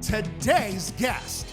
Today's guest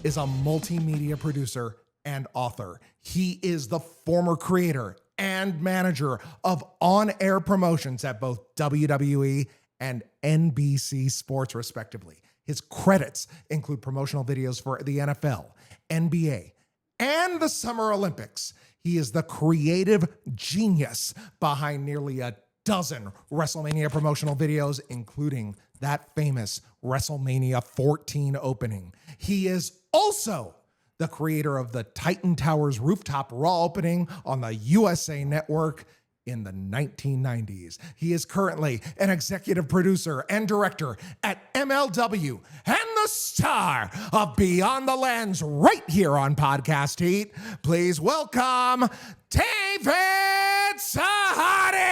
is a multimedia producer and author. He is the former creator and manager of on-air promotions at both WWE and NBC Sports, respectively. His credits include promotional videos for the NFL, NBA, and the Summer Olympics. He is the creative genius behind nearly a dozen WrestleMania promotional videos, including that famous WrestleMania 14 opening. He is also the creator of the Titan Towers rooftop Raw opening on the USA Network in the 1990s. He is currently an executive producer and director at MLW and the star of Beyond the Lens right here on Podcast Heat. Please welcome David Sahadi.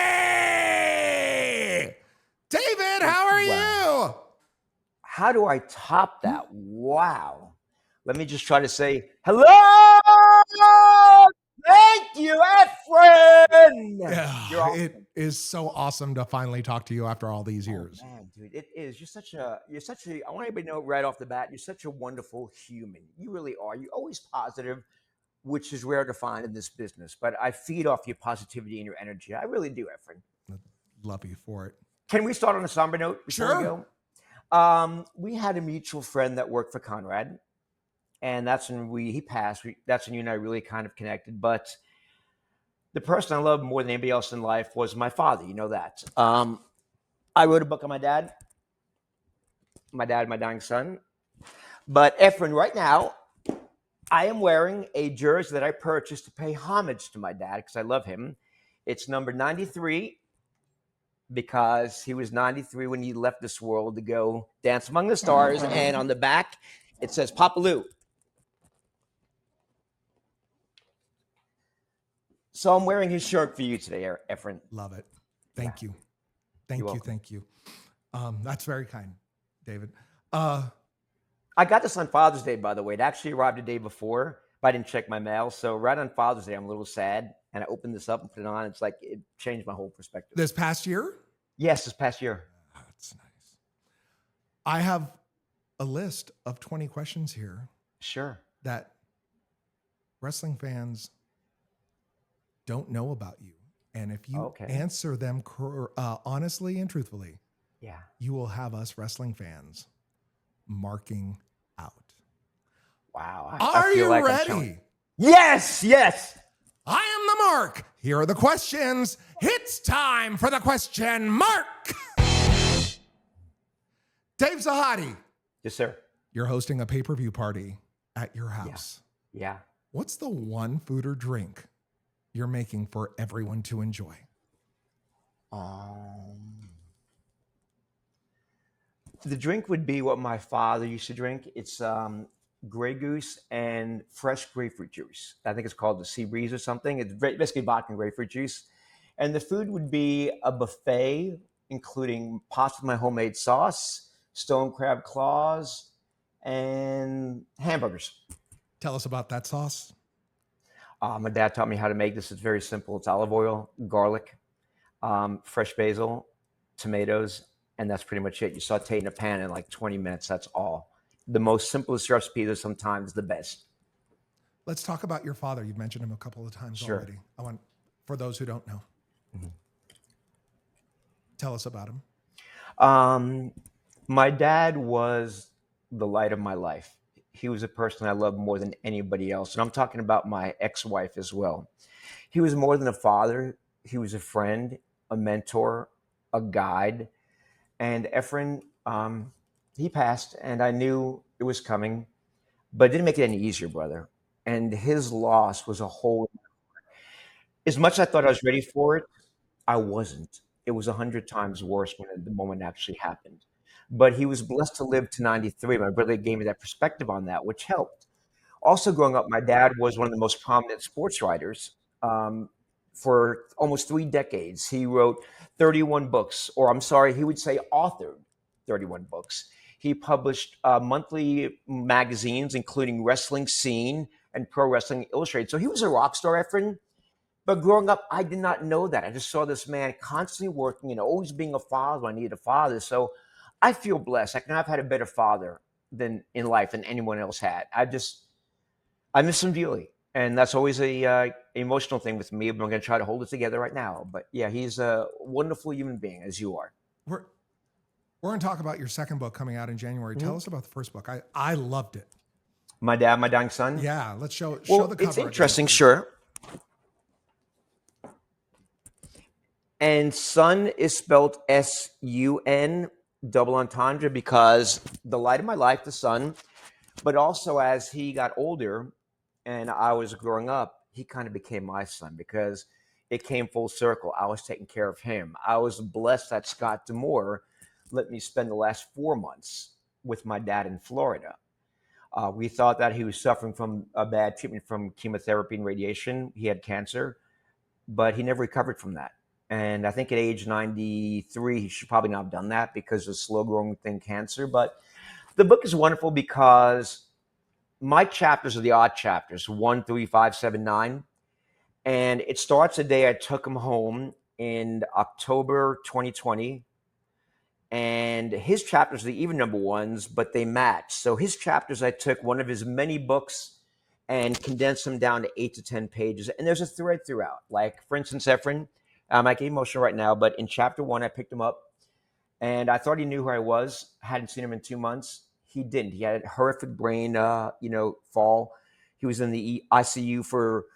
David, how are you? How do I top that? Wow. Let me just try to say, hello! Thank you, Efren! Yeah, it is so awesome to finally talk to you after all these years. Oh, man, dude, it is. You're such a, I want everybody to know right off the bat, you're such a wonderful human. You really are. You're always positive, which is rare to find in this business. But I feed off your positivity and your energy. I really do, Efren. Love you for it. Can we start on a somber note before we go? We had a mutual friend that worked for Conrad. And that's when he passed. That's when you and I really kind of connected. But the person I loved more than anybody else in life was my father. You know that. I wrote a book on my dad, my dying son. But Efren, right now, I am wearing a jersey that I purchased to pay homage to my dad because I love him. It's number 93 because he was 93 when he left this world to go dance among the stars. And on the back, it says Papa Lou. So I'm wearing his shirt for you today, Efren. Love it. Thank you. Thank you. That's very kind, David. I got this on Father's Day, by the way. It actually arrived the day before, but I didn't check my mail. So right on Father's Day, I'm a little sad. And I opened this up and put it on. It's like it changed my whole perspective. This past year? Yes, this past year. That's nice. I have a list of 20 questions here. Sure. That wrestling fans don't know about you. And if you answer them honestly and truthfully, you will have us wrestling fans marking out. Wow. Are you ready? Yes. I am the mark. Here are the questions. It's time for the question mark. Dave Sahadi. Yes, sir. You're hosting a pay-per-view party at your house. Yeah. What's the one food or drink you're making for everyone to enjoy? The drink would be what my father used to drink. It's Grey Goose and fresh grapefruit juice. I think it's called the Sea Breeze or something. It's basically vodka and grapefruit juice. And the food would be a buffet, including pasta with my homemade sauce, stone crab claws, and hamburgers. Tell us about that sauce. My dad taught me how to make this. It's very simple. It's olive oil, garlic, fresh basil, tomatoes, and that's pretty much it. You saute in a pan in like 20 minutes. That's all. The most simplest recipe is sometimes the best. Let's talk about your father. You've mentioned him a couple of times already. I want, for those who don't know, tell us about him. My dad was the light of my life. He was a person I loved more than anybody else. And I'm talking about my ex-wife as well. He was more than a father. He was a friend, a mentor, a guide. And Efren, he passed, and I knew it was coming, but it didn't make it any easier, brother. And his loss was a whole. As much as I thought I was ready for it, I wasn't. It was 100 times worse when the moment actually happened. But he was blessed to live to 93. My brother gave me that perspective on that, which helped. Also, growing up, my dad was one of the most prominent sports writers for almost 3 decades. He wrote 31 books, or I'm sorry, he would say authored 31 books. He published monthly magazines, including Wrestling Scene and Pro Wrestling Illustrated. So he was a rock star, Efren. But growing up, I did not know that. I just saw this man constantly working and always being a father when I needed a father. So I feel blessed. I could not have had a better father than in life than anyone else had. I miss him dearly, and that's always a emotional thing with me. But I'm going to try to hold it together right now. But yeah, he's a wonderful human being, as you are. We're going to talk about your second book coming out in January. Tell us about the first book. I loved it. My Dad, My Dying Son. Yeah, let's show the cover. It's interesting, sure. And son is spelled S-U-N, double entendre, because the light of my life, the son, but also as he got older and I was growing up, he kind of became my son because it came full circle. I was taking care of him. I was blessed that Scott D'Amore let me spend the last 4 months with my dad in Florida. We thought that he was suffering from a bad treatment from chemotherapy and radiation. He had cancer, but he never recovered from that. And I think at age 93, he should probably not have done that because of slow-growing thing, cancer. But the book is wonderful because my chapters are the odd chapters, 1, 3, 5, 7, 9. And it starts the day I took him home in October 2020. And his chapters are the even number ones, but they match. So his chapters, I took one of his many books and condensed them down to 8 to 10 pages. And there's a thread throughout. Like, for instance, Efren, I get emotional right now, but in chapter 1, I picked him up and I thought he knew who I was. Hadn't seen him in 2 months. He didn't. He had a horrific brain, fall. He was in the ICU for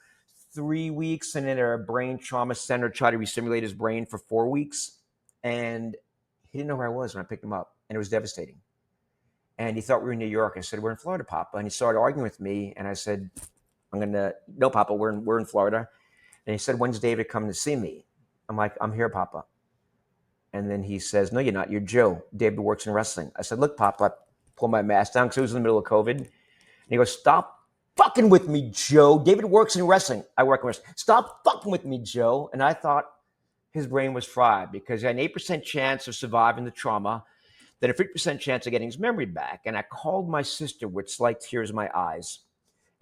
3 weeks and in a brain trauma center, tried to resimulate his brain for 4 weeks. And he didn't know where I was when I picked him up. And it was devastating. And he thought we were in New York. I said, we're in Florida, Papa. And he started arguing with me. And I said, no, Papa, we're in Florida. And he said, when's David coming to see me? I'm like, I'm here, Papa. And then he says, no, you're not. You're Joe. David works in wrestling. I said, look, Papa. I pulled my mask down because it was in the middle of COVID. And he goes, stop fucking with me, Joe. David works in wrestling. I work in wrestling. Stop fucking with me, Joe. And I thought his brain was fried because he had an 8% chance of surviving the trauma, then a 50% chance of getting his memory back. And I called my sister with slight tears in my eyes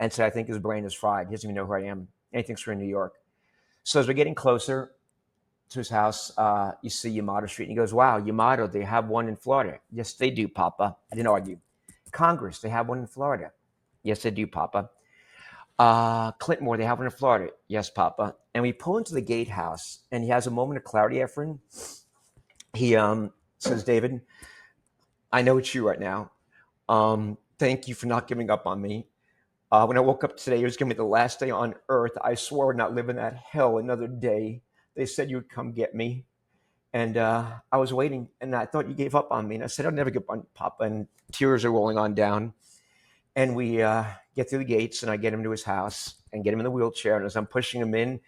and said, I think his brain is fried. He doesn't even know who I am. And he thinks we're in New York. So as we're getting closer to his house, you see Yamato Street. And he goes, wow, Yamato, they have one in Florida. Yes, they do, Papa. I didn't argue. Congress, they have one in Florida. Yes, they do, Papa. Clintmore, they have one in Florida. Yes, Papa. And we pull into the gatehouse, and he has a moment of clarity, Efren. He says, David, I know it's you right now. Thank you for not giving up on me. When I woke up today, it was going to be the last day on earth. I swore I would not live in that hell another day. They said you would come get me. And I was waiting, and I thought you gave up on me. And I said, I'll never give up on Papa. And tears are rolling on down. And we get through the gates, and I get him to his house and get him in the wheelchair. And as I'm pushing him in,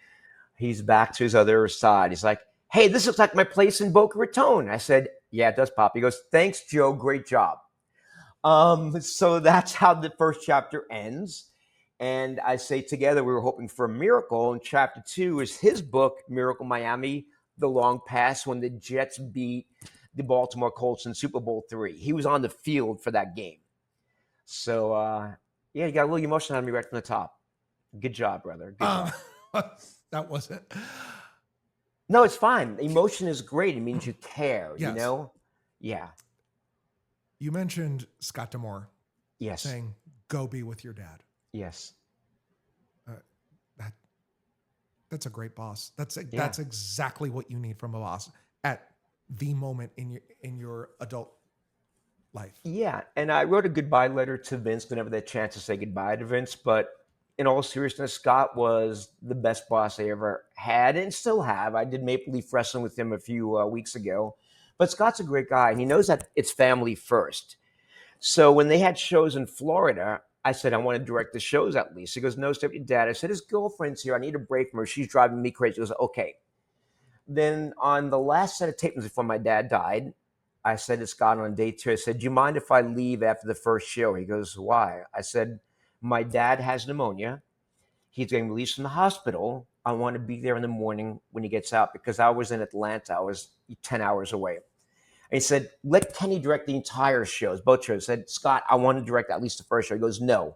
he's back to his other side. He's like, hey, this looks like my place in Boca Raton. I said, yeah, it does, Pop. He goes, thanks, Joe. Great job. So that's how the first chapter ends. And I say together, we were hoping for a miracle. And chapter 2 is his book, Miracle Miami, The Long Pass, when the Jets beat the Baltimore Colts in Super Bowl III. He was on the field for that game. So, you got a little emotion out of me right from the top. Good job, brother. Good job. That wasn't. No, it's fine. Emotion is great. It means you care, Yes. you know? Yeah. You mentioned Scott D'Amore. Yes. Saying, go be with your dad. Yes. That's a great boss. That's exactly what you need from a boss at the moment in your adult life. Yeah, and I wrote a goodbye letter to Vince whenever they had a chance to say goodbye to Vince. But in all seriousness, Scott was the best boss I ever had and still have. I did Maple Leaf Wrestling with him a few weeks ago. But Scott's a great guy, and he knows that it's family first. So when they had shows in Florida, I said, I want to direct the shows at least. He goes, no, step your dad. I said, his girlfriend's here. I need a break from her. She's driving me crazy. He goes, okay. Then on the last set of tapings before my dad died, I said to Scott on day 2, I said, do you mind if I leave after the first show? He goes, why? I said, my dad has pneumonia. He's getting released from the hospital. I want to be there in the morning when he gets out because I was in Atlanta. I was 10 hours away. And he said, let Kenny direct the entire shows, both shows. I said, Scott, I want to direct at least the first show. He goes, no,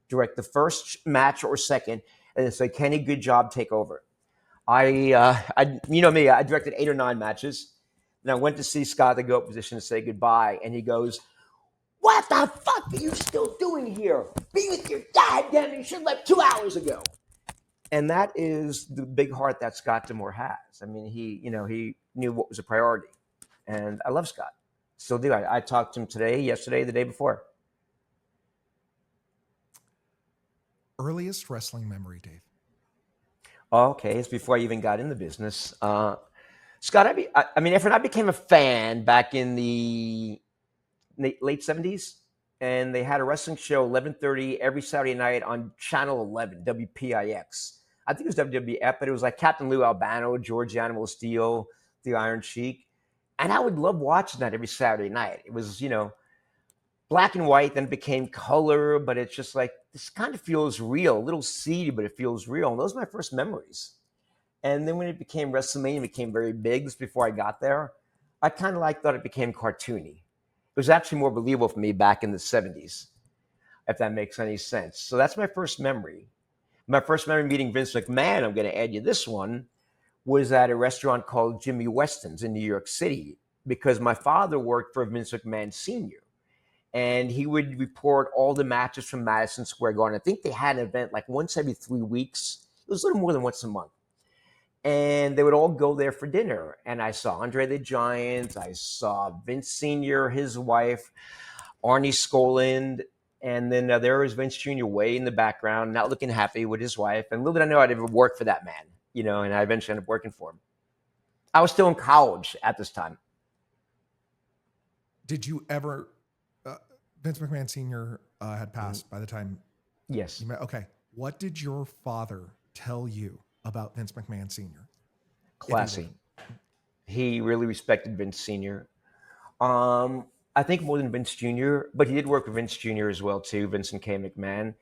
direct the first match or second. And then say, Kenny, good job, take over. I you know me, I directed 8 or 9 matches. And I went to see Scott, the go-up position, to say goodbye. And he goes, what the fuck are you still doing here? Be with your dad, damn, you should have left 2 hours ago. And that is the big heart that Scott D'Amore has. I mean, he knew what was a priority. And I love Scott. Still do. I talked to him today, yesterday, the day before. Earliest wrestling memory, Dave? Okay, it's before I even got in the business. Scott, Efren, I became a fan back in the late 70s. And they had a wrestling show, 11:30 every Saturday night on Channel 11, WPIX. I think it was WWF, but it was like Captain Lou Albano, George Animal Steel, the Iron Sheik. And I would love watching that every Saturday night. It was, black and white, then it became color, but it's just like, this kind of feels real, a little seedy, but it feels real. And those are my first memories. And then when it became WrestleMania, it became very big. This before I got there, I kind of thought it became cartoony. It was actually more believable for me back in the 70s, if that makes any sense. So that's my first memory. My first memory meeting Vince McMahon, I'm going to add you this one, was at a restaurant called Jimmy Weston's in New York City, because my father worked for Vince McMahon Sr. And he would report all the matches from Madison Square Garden. I think they had an event like once every 3 weeks. It was a little more than once a month. And they would all go there for dinner. And I saw Andre the Giant. I saw Vince Sr., his wife, Arnie Skoland. And then there was Vince Jr. way in the background, not looking happy with his wife. And little did I know I'd ever work for that man, and I eventually ended up working for him. I was still in college at this time. Did you ever, Vince McMahon Sr. Had passed by the time Yes. you met? Okay. What did your father tell you about Vince McMahon Sr.? Classy. He really respected Vince Sr. I think more than Vince Jr., but he did work with Vince Jr. as well, too, Vincent K. McMahon.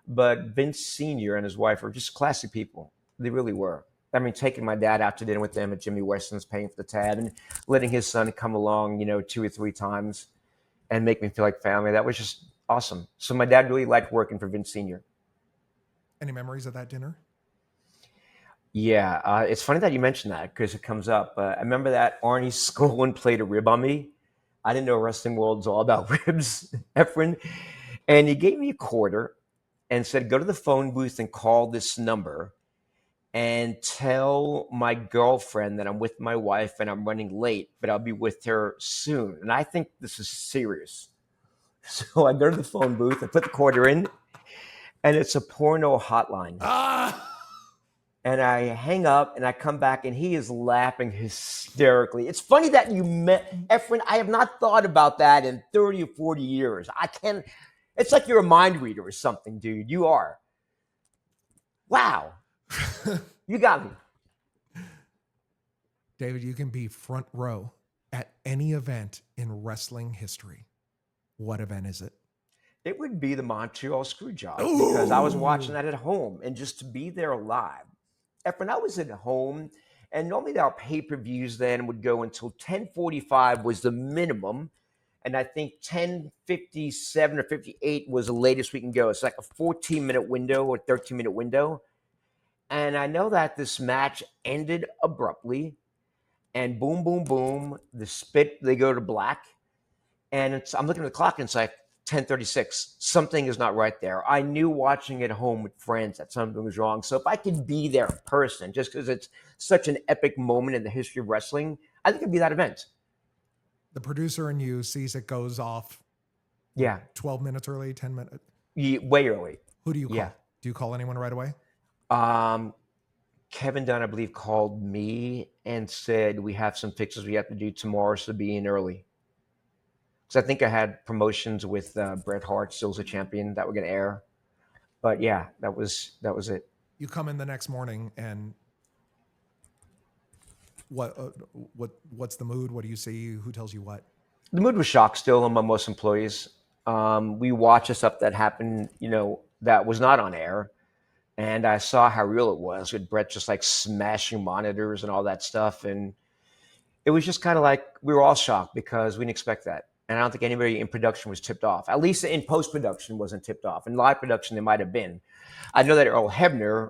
But Vince Sr. and his wife were just classy people. They really were. I mean, taking my dad out to dinner with them at Jimmy Weston's, paying for the tab, and letting his son come along, 2 or 3 times and make me feel like family. That was just awesome. So my dad really liked working for Vince Sr. Any memories of that dinner? Yeah, it's funny that you mentioned that because it comes up. I remember that Arnie Skoland played a rib on me. I didn't know wrestling world's all about ribs, Efren. And he gave me a quarter and said, go to the phone booth and call this number and tell my girlfriend that I'm with my wife and I'm running late, but I'll be with her soon. And I think this is serious. So I go to the phone booth and put the quarter in, and it's a porno hotline. And I hang up and I come back and he is laughing hysterically. It's funny that you met Efren. I have not thought about that in 30 or 40 years. It's like you're a mind reader or something, dude. You are. Wow. You got me. David, you can be front row at any event in wrestling history. What event is it? It would be the Montreal Screwjob because I was watching that at home, and just to be there live. Efren, I was at home, and normally our pay-per-views then would go until 10:45 was the minimum, and I think 10:57 or 58 was the latest we can go. It's like a 14-minute window or 13-minute window. And I know that this match ended abruptly, and boom, boom, boom, the spit, they go to black, and I'm looking at the clock, and it's like 10:36. Something is not right there. I knew watching at home with friends that something was wrong. So if I could be there in person, just because it's such an epic moment in the history of wrestling, I think it'd be that event. The producer in you sees it goes off. Yeah. 12 minutes early, 10 minutes. Way early. Who do you call? Yeah. Do you call anyone right away? Kevin Dunn, I believe, called me and said, we have some fixes we have to do tomorrow, so be in early. Because I think I had promotions with Bret Hart, still as a champion, that were going to air. But yeah, that was it. You come in the next morning, and what's the mood? What do you see? Who tells you what? The mood was shock still among most employees. We watched a stuff that happened, that was not on air. And I saw how real it was with Bret just like smashing monitors and all that stuff. And it was just kind of like we were all shocked because we didn't expect that. And I don't think anybody in production was tipped off. At least in post-production wasn't tipped off. In live production, they might have been. I know that Earl Hebner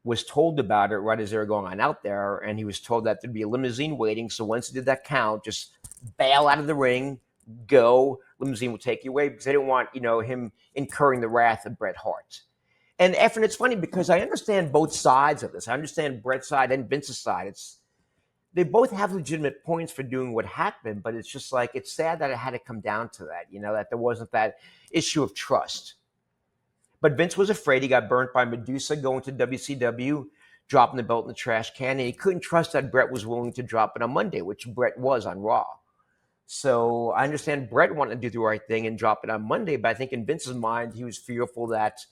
was told about it right as they were going on out there. And he was told that there'd be a limousine waiting. So once he did that count, just bail out of the ring, go. Limousine will take you away because they didn't want, him incurring the wrath of Bret Hart. And Efren, it's funny because I understand both sides of this. I understand Bret's side and Vince's side. They both have legitimate points for doing what happened, but it's just like it's sad that it had to come down to that, that there wasn't that issue of trust. But Vince was afraid. He got burnt by Medusa going to WCW, dropping the belt in the trash can, and he couldn't trust that Bret was willing to drop it on Monday, which Bret was on Raw. So I understand Bret wanted to do the right thing and drop it on Monday, but I think in Vince's mind, he was fearful that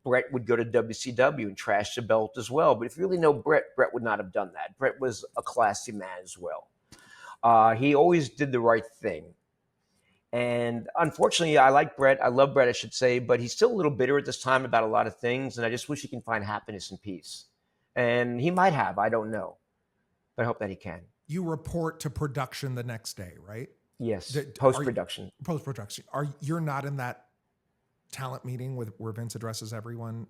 Bret would go to WCW and trash the belt as well. But if you really know Bret would not have done that. Bret was a classy man as well. He always did the right thing. And unfortunately, I like Bret. I love Bret, I should say, but he's still a little bitter at this time about a lot of things. And I just wish he can find happiness and peace. And he might have, I don't know. But I hope that he can. You report to production the next day, right? Yes, post-production. Post-production. You're not in that talent meeting where Vince addresses everyone?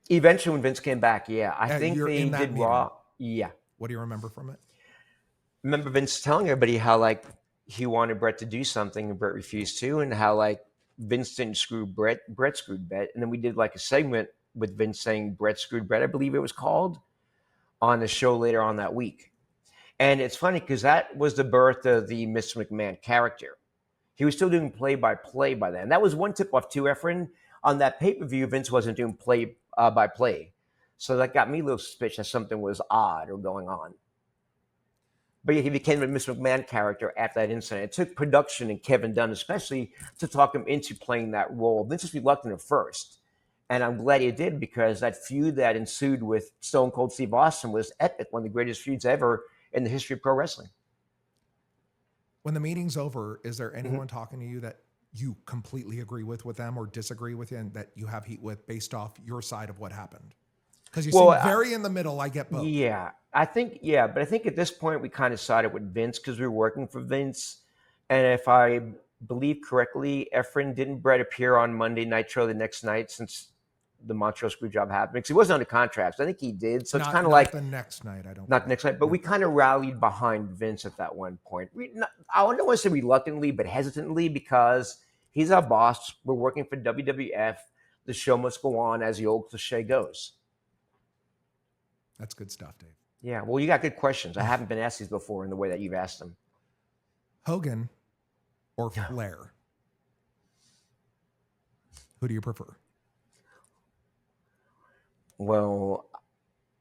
Eventually, when Vince came back, yeah. I think they did meeting. Raw. Yeah. What do you remember from it? Remember Vince telling everybody how, he wanted Bret to do something and Bret refused to, and how, Vince didn't screw Bret, Bret screwed Bret. And then we did, a segment with Vince saying Bret screwed Bret, I believe it was called, on the show later on that week. And it's funny because that was the birth of the Mr. McMahon character. He was still doing play-by-play by then. That was one tip-off too, Efren. On that pay-per-view, Vince wasn't doing play-by-play. So that got me a little suspicious something was odd or going on. But yeah, he became a Mr. McMahon character after that incident. It took production and Kevin Dunn especially to talk him into playing that role. Vince was reluctant at first. And I'm glad he did because that feud that ensued with Stone Cold Steve Austin was epic, one of the greatest feuds ever in the history of pro wrestling. When the meeting's over, is there anyone talking to you that you completely agree with them or disagree with and that you have heat with based off your side of what happened? Because you seem very in the middle. I get both. Yeah, but I think at this point we kind of sided with Vince because we were working for Vince. And if I believe correctly, Efren, didn't Bret appear on Monday Nitro the next night since the Montreal screw job happened? Because he wasn't under contract. So I think he did. So it's kind of like the next night. Not the next night, but we kind of rallied behind Vince at that one point. I don't want to say reluctantly, but hesitantly because he's our boss. We're working for WWF. The show must go on, as the old cliche goes. That's good stuff, Dave. Yeah, well, you got good questions. I haven't been asked these before in the way that you've asked them. Hogan or Flair? Who do you prefer? Well,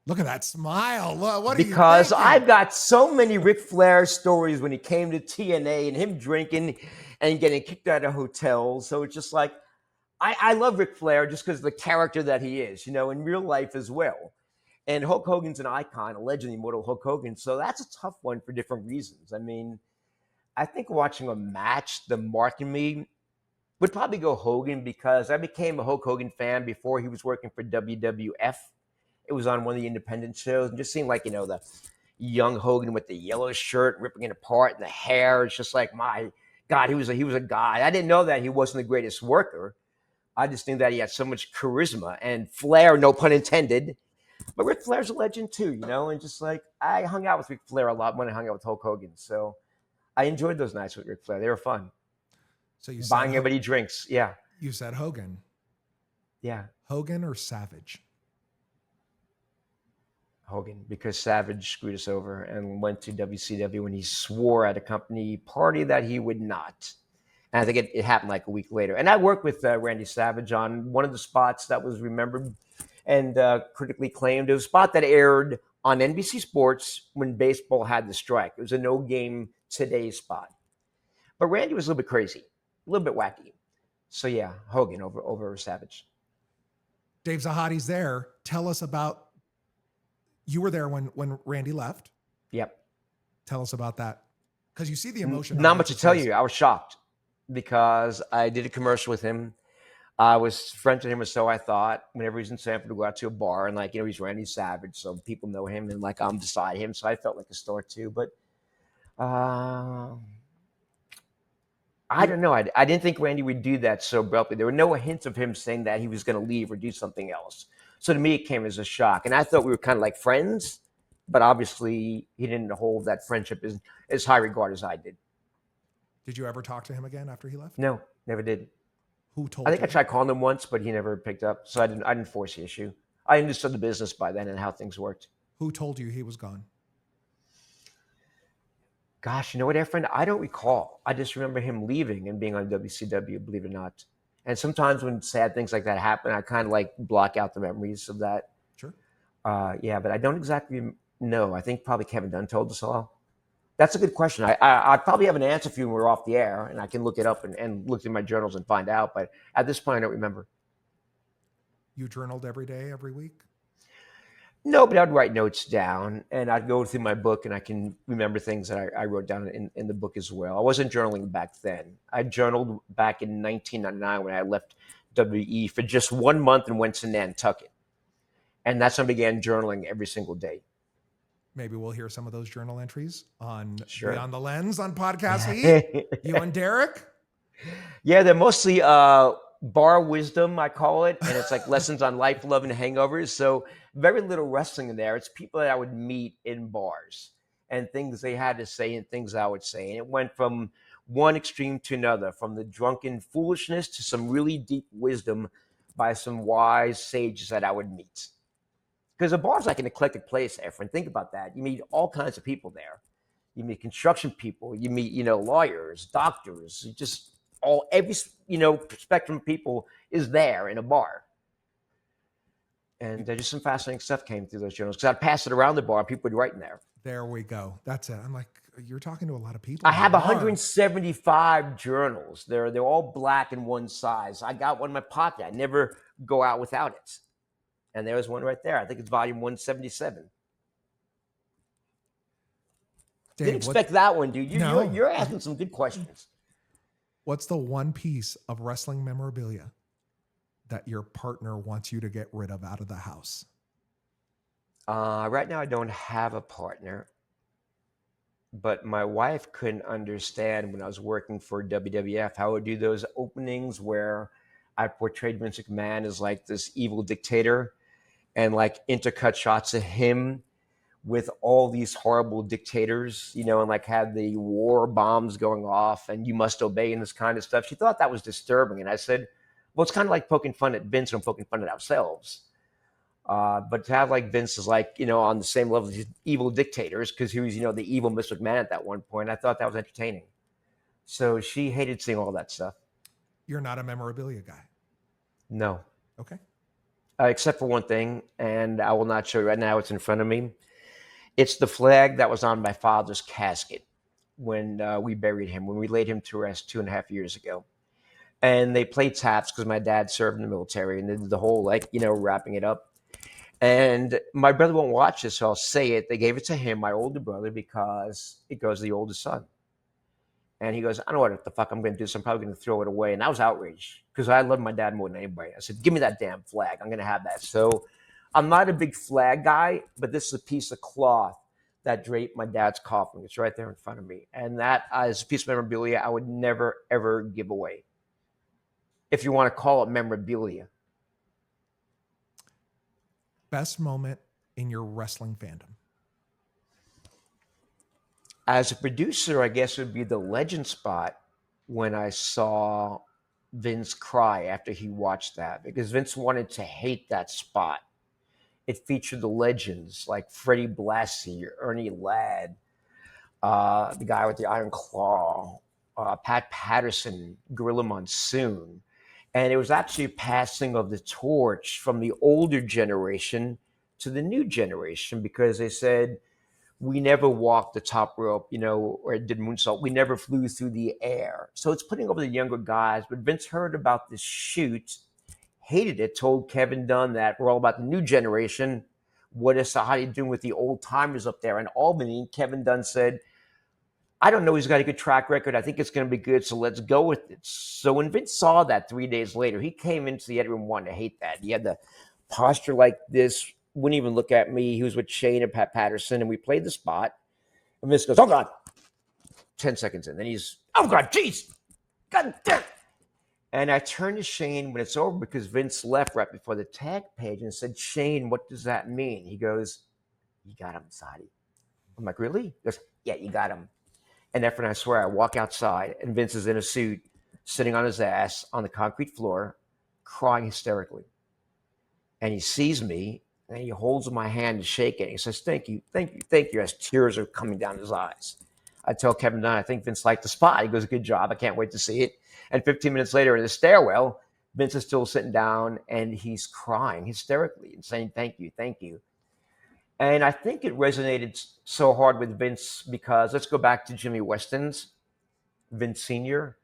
look at that smile. What are because you I've got so many Ric Flair stories when he came to TNA and him drinking and getting kicked out of hotels. So it's just like, I love Ric Flair just because of the character that he is, in real life as well. And Hulk Hogan's an icon, a legend, immortal Hulk Hogan. So that's a tough one for different reasons. I mean, I think watching a match, the mark in me would probably go Hogan because I became a Hulk Hogan fan before he was working for WWF. It was on one of the independent shows and just seemed like, the young Hogan with the yellow shirt ripping it apart and the hair. It's just like, my God, he was a guy. I didn't know that he wasn't the greatest worker. I just knew that he had so much charisma and flair, no pun intended. But Ric Flair's a legend too, and just like I hung out with Ric Flair a lot when I hung out with Hulk Hogan. So I enjoyed those nights with Ric Flair. They were fun. So you buying everybody drinks. Yeah. You said Hogan. Yeah. Hogan or Savage? Hogan, because Savage screwed us over and went to WCW when he swore at a company party that he would not. And I think it happened like a week later. And I worked with Randy Savage on one of the spots that was remembered and critically claimed. It was a spot that aired on NBC Sports when baseball had the strike. It was a no game today spot. But Randy was a little bit crazy, a little bit wacky. So yeah, Hogan over Savage. Dave Sahadi's there. Tell us about, you were there when Randy left. Yep. Tell us about that. Because you see the emotion. Not much to tell you. I was shocked because I did a commercial with him. I was friends with him, or so I thought. Whenever he's in Sanford, we go out to a bar, and he's Randy Savage, so people know him, and I'm beside him, so I felt like a star too. But I don't know. I didn't think Randy would do that so abruptly. There were no hints of him saying that he was going to leave or do something else. So to me, it came as a shock, and I thought we were kind of like friends, but obviously he didn't hold that friendship as high regard as I did. Did you ever talk to him again after he left? No, never did. Who I told think I you? tried calling him once, but he never picked up. So I didn't force the issue. I understood the business by then and how things worked. Who told you he was gone? Gosh, you know what, Efren? I don't recall. I just remember him leaving and being on WCW, believe it or not. And sometimes when sad things like that happen, I kind of like block out the memories of that. Sure. Yeah, but I don't exactly know. I think probably Kevin Dunn told us all. That's a good question. I probably have an answer for you when we're off the air, and I can look it up and look through my journals and find out. But at this point, I don't remember. You journaled every day, every week? No, but I'd write notes down, and I'd go through my book, and I can remember things that I wrote down in the book as well. I wasn't journaling back then. I journaled back in 1999 when I left WWE for just 1 month and went to Nantucket. And that's when I began journaling every single day. Maybe we'll hear some of those journal entries on Sure. Beyond the Lens on Podcast Heat. You and Derek? Yeah, they're mostly bar wisdom, I call it. And it's like lessons on life, love, and hangovers. So very little wrestling in there. It's people that I would meet in bars and things they had to say and things I would say. And it went from one extreme to another, from the drunken foolishness to some really deep wisdom by some wise sages that I would meet. Because a bar's like an eclectic place, Efren. Think about that. You meet all kinds of people there. You meet construction people. You meet, lawyers, doctors. Just every spectrum of people is there in a bar. And just some fascinating stuff came through those journals. Because I'd pass it around the bar, and people would write in there. There we go. That's it. I'm like, you're talking to a lot of people. I have 175 journals. They're all black and one size. I got one in my pocket. I never go out without it. And there was one right there. I think it's volume 177. Dave, Didn't expect that one, dude. No. You're asking some good questions. What's the one piece of wrestling memorabilia that your partner wants you to get rid of out of the house? Right now, I don't have a partner. But my wife couldn't understand when I was working for WWF how I would do those openings where I portrayed Vince McMahon as like this evil dictator and like intercut shots of him with all these horrible dictators, and like had the war bombs going off and you must obey and this kind of stuff. She thought that was disturbing. And I said, well, it's kind of like poking fun at Vince and poking fun at ourselves. But to have like Vince is like, on the same level as these evil dictators, because he was, the evil Mr. McMahon at that one point. I thought that was entertaining. So she hated seeing all that stuff. You're not a memorabilia guy? No. Okay. Except for one thing, and I will not show you right now. It's in front of me. It's the flag that was on my father's casket when we buried him, when we laid him to rest 2.5 years ago. And they played taps because my dad served in the military, and they did the whole, wrapping it up. And my brother won't watch this, so I'll say it. They gave it to him, my older brother, because it goes to the oldest son. And he goes, I don't know what the fuck I'm going to do, so I'm probably going to throw it away. And I was outraged because I love my dad more than anybody. I said, give me that damn flag. I'm going to have that. So I'm not a big flag guy, but this is a piece of cloth that draped my dad's coffin. It's right there in front of me. And that is a piece of memorabilia I would never, ever give away, if you want to call it memorabilia. Best moment in your wrestling fandom? As a producer, I guess it would be the legend spot when I saw Vince cry after he watched that, because Vince wanted to hate that spot. It featured the legends like Freddie Blassie, Ernie Ladd, the guy with the Iron Claw, Pat Patterson, Gorilla Monsoon. And it was actually a passing of the torch from the older generation to the new generation, because they said, we never walked the top rope, or did moonsault. We never flew through the air. So it's putting over the younger guys. But Vince heard about this shoot, hated it, told Kevin Dunn that we're all about the new generation. What is Sahadi doing with the old timers up there in Albany? Kevin Dunn said, I don't know, he's got a good track record. I think it's going to be good, so let's go with it. So when Vince saw that 3 days later, he came into the edit room wanting to hate that. He had the posture like this, wouldn't even look at me. He was with Shane and Pat Patterson, and we played the spot. And Vince goes, oh, God. 10 seconds in. Then he's, oh, God, jeez. God damn. And I turned to Shane when it's over, because Vince left right before the tag page and said, Shane, what does that mean? He goes, you got him, Sahadi. I'm like, really? He goes, yeah, you got him. And Efren, I swear, I walk outside and Vince is in a suit, sitting on his ass on the concrete floor, crying hysterically. And he sees me and he holds my hand and shake it. He says, "Thank you, thank you, thank you," as tears are coming down his eyes. I tell Kevin Dunn, I think Vince liked the spot. He goes, "Good job. I can't wait to see it." And 15 minutes later in the stairwell, Vince is still sitting down and he's crying hysterically and saying, "Thank you, thank you." And I think it resonated so hard with Vince because let's go back to Jimmy Weston's Vince Sr.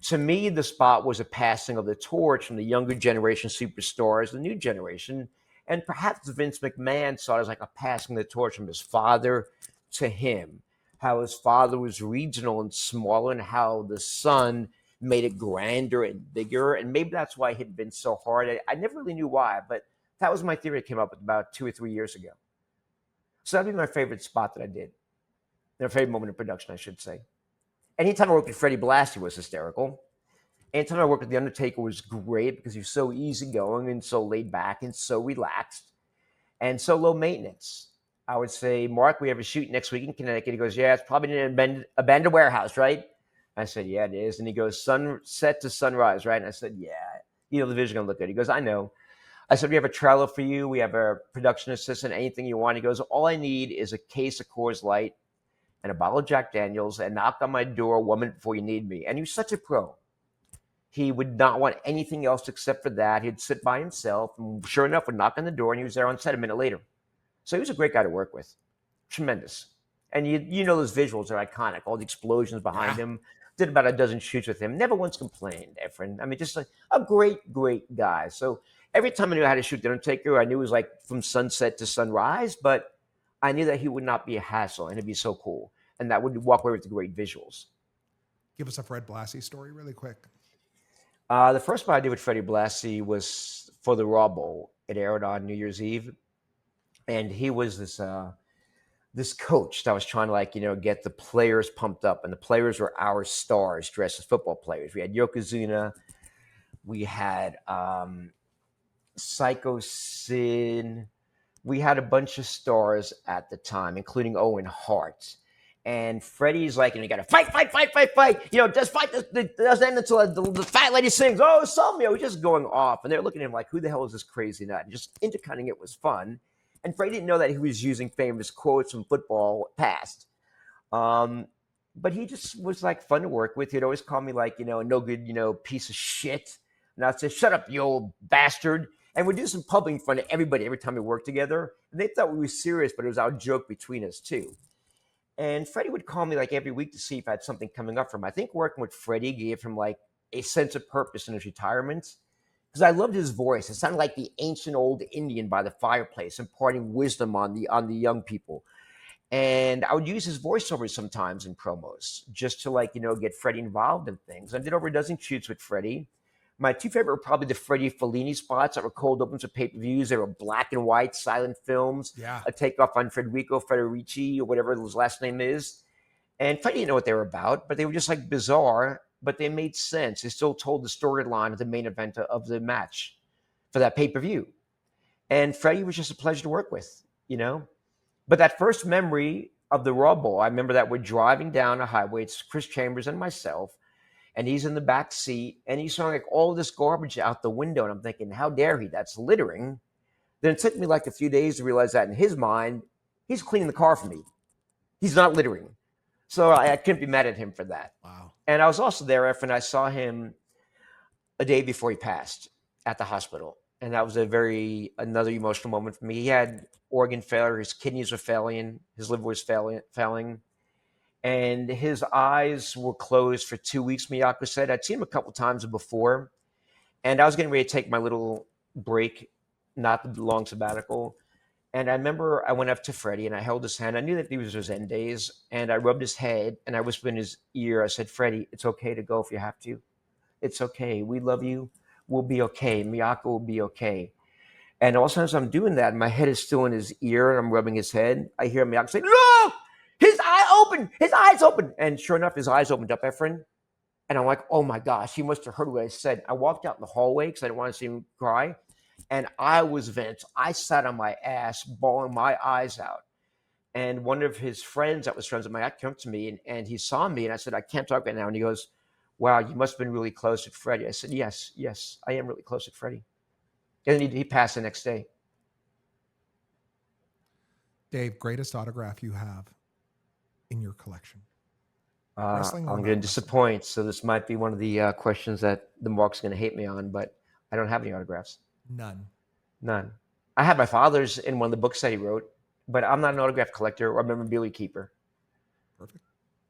To me, the spot was a passing of the torch from the younger generation superstars, the new generation. And perhaps Vince McMahon saw it as like a passing the torch from his father to him. How his father was regional and smaller, and how the son made it grander and bigger. And maybe that's why it hit Vince so hard. I never really knew why, but that was my theory I came up with about 2 or 3 years ago. So that'd be my favorite spot that I did. My favorite moment of production, I should say. Anytime I worked with Freddie Blassie was hysterical. Anytime I worked with The Undertaker was great because he was so easygoing and so laid back and so relaxed and so low maintenance. I would say, "Mark, we have a shoot next week in Connecticut." He goes, "Yeah, it's probably in an abandoned warehouse, right?" I said, "Yeah, it is." And he goes, "Sunset to sunrise, right?" And I said, "Yeah. You know, the vision going to look good." He goes, "I know." I said, "We have a trailer for you. We have a production assistant, anything you want." He goes, "All I need is a case of Coors Light and a bottle of Jack Daniels, and knock on my door 1 minute before you need me." And he was such a pro. He would not want anything else except for that. He'd sit by himself, and sure enough, would knock on the door, and he was there on set a minute later. So he was a great guy to work with. Tremendous. And you know those visuals are iconic. All the explosions behind him. Did about a dozen shoots with him. Never once complained, Efren. I mean, just like a great, great guy. So every time I knew how to shoot The Undertaker, I knew it was like from sunset to sunrise, but I knew that he would not be a hassle and it'd be so cool. And that would walk away with the great visuals. Give us a Fred Blassie story really quick. The first spot I did with Freddie Blassie was for the Raw Bowl. It aired on New Year's Eve. And he was this coach that was trying to get the players pumped up, and the players were our stars dressed as football players. We had Yokozuna, we had Psycho Sid, we had a bunch of stars at the time, including Owen Hart. And Freddie's like, you got to fight, just fight. This doesn't end until the fat lady sings, "Oh, Somio," he's just going off. And they're looking at him like, who the hell is this crazy nut? And just intercutting it was fun. And Freddie didn't know that he was using famous quotes from football past. But he just was like fun to work with. He'd always call me like, a no good, piece of shit. And I'd say, "Shut up, you old bastard." And we'd do some pubbing in front of everybody every time we worked together. And they thought we were serious, but it was our joke between us too. And Freddie would call me like every week to see if I had something coming up for him. I think working with Freddie gave him like a sense of purpose in his retirement. Because I loved his voice. It sounded like the ancient old Indian by the fireplace, imparting wisdom on the young people. And I would use his voiceovers sometimes in promos just to get Freddie involved in things. I did over a dozen shoots with Freddie. My two favorite were probably the Freddie Fellini spots that were cold opens of pay-per-views. They were black and white, silent films. Yeah. A takeoff on Federico Federici or whatever his last name is. And Freddie didn't know what they were about, but they were just like bizarre, but they made sense. They still told the storyline of the main event of the match for that pay-per-view. And Freddie was just a pleasure to work with, But that first memory of the Raw Bowl, I remember that we're driving down a highway. It's Chris Chambers and myself, and he's in the back seat, and he's throwing like all this garbage out the window. And I'm thinking, how dare he? That's littering. Then it took me like a few days to realize that in his mind, he's cleaning the car for me. He's not littering. So I couldn't be mad at him for that. Wow. And I was also there, Efren. I saw him a day before he passed at the hospital. And that was another emotional moment for me. He had organ failure. His kidneys were failing. His liver was failing. And his eyes were closed for 2 weeks, Miyako said. I'd seen him a couple times before. And I was getting ready to take my little break, not the long sabbatical. And I remember I went up to Freddie and I held his hand. I knew that these were his end days. And I rubbed his head and I whispered in his ear. I said, "Freddie, it's okay to go if you have to. It's okay. We love you. We'll be okay. Miyako will be okay." And all of a sudden, as I'm doing that, my head is still in his ear and I'm rubbing his head. I hear Miyako say, "Look! His eyes open." And sure enough, his eyes opened up, Efren. And I'm like, oh my gosh, he must have heard what I said. I walked out in the hallway because I didn't want to see him cry. And I was Vince. I sat on my ass, bawling my eyes out. And one of his friends that was friends with my dad came to me and he saw me and I said, I can't talk right now. And he goes, wow, you must have been really close with Freddie. I said, yes, I am really close with Freddie. And he passed the next day. Dave, greatest autograph you have in your collection? I'm Wrestling or going not to wrestling? disappoint. So this might be one of the questions that the Mark's going to hate me on, but I don't have any autographs. None. None. I had my father's in one of the books that he wrote, but I'm not an autograph collector or a memorabilia keeper. Perfect.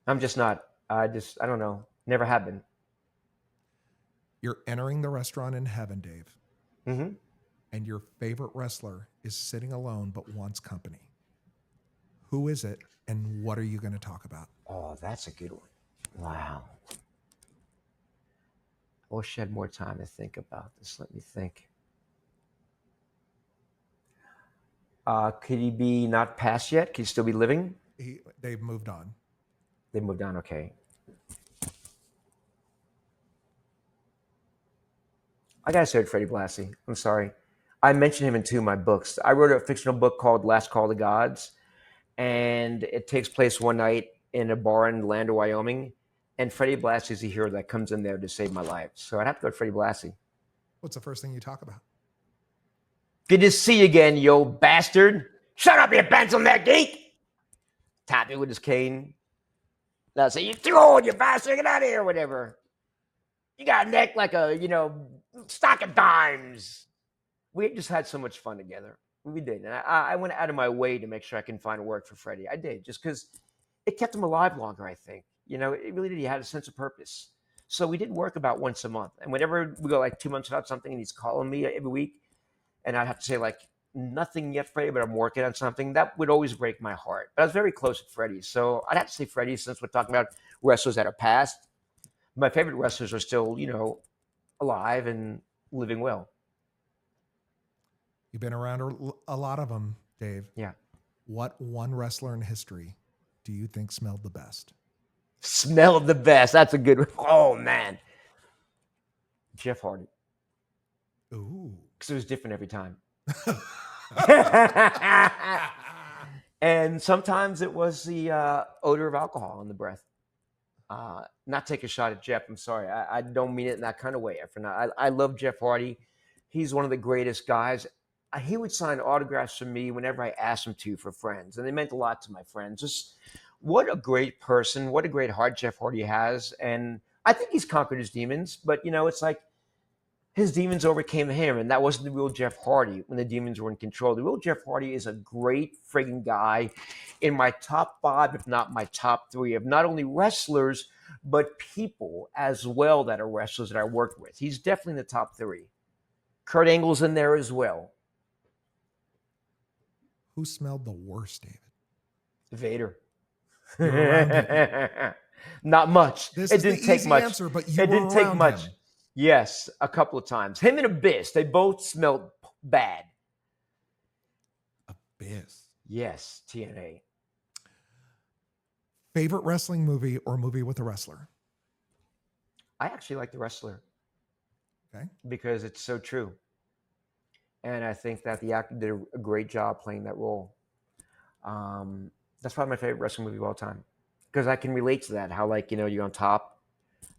I'm just not. I don't know. Never have been. You're entering the restaurant in heaven, Dave. Mm-hmm. And your favorite wrestler is sitting alone but wants company. Who is it, and what are you going to talk about? Oh, that's a good one. Wow. I wish I had more time to think about this. Let me think. Could he be not passed yet? Could he still be living? They've moved on. They moved on. Okay. I gotta say Freddie Blassie. I'm sorry. I mentioned him in two of my books. I wrote a fictional book called Last Call to Gods, and it takes place one night in a bar in Lander, Wyoming. And Freddie Blassie is the hero that comes in there to save my life. So I'd have to go with Freddie Blassie. What's the first thing you talk about? Good to see you again, you old bastard. Shut up, you pencil neck geek. Tap me with his cane. Now say, you're too old, you bastard. Get out of here, whatever. You got a neck like a, stock of dimes. We just had so much fun together. We did. And I went out of my way to make sure I can find work for Freddie. I did, just because it kept him alive longer, I think. It really did. He had a sense of purpose. So we did work about once a month. And whenever we go like 2 months without something and he's calling me every week, and I'd have to say like, nothing yet, Freddie, but I'm working on something, that would always break my heart. But I was very close with Freddie. So I'd have to say Freddie, since we're talking about wrestlers that are past. My favorite wrestlers are still, alive and living well. You've been around a lot of them, Dave. Yeah. What one wrestler in history do you think smelled the best? Smelled the best. That's a good one. Oh, man. Jeff Hardy. Ooh. Because it was different every time. And sometimes it was the odor of alcohol in the breath. Not take a shot at Jeff. I'm sorry. I don't mean it in that kind of way, Efren. I love Jeff Hardy. He's one of the greatest guys. He would sign autographs for me whenever I asked him to for friends. And they meant a lot to my friends. Just what a great person. What a great heart Jeff Hardy has. And I think he's conquered his demons. But, it's like his demons overcame him. And that wasn't the real Jeff Hardy when the demons were in control. The real Jeff Hardy is a great friggin' guy in my top 5, if not my top 3, of not only wrestlers, but people as well that are wrestlers that I worked with. He's definitely in the top 3. Kurt Angle's in there as well. Who smelled the worst, David? Vader. You were around him. Not much. This it is didn't the take easy much. answer, but you it were didn't take around much. him. Yes, a couple of times. Him and Abyss, they both smelled bad. Abyss. Yes, TNA. Favorite wrestling movie or movie with a wrestler? I actually like The Wrestler. Okay. Because it's so true. And I think that the actor did a great job playing that role. That's probably my favorite wrestling movie of all time. Because I can relate to that. How, you're on top,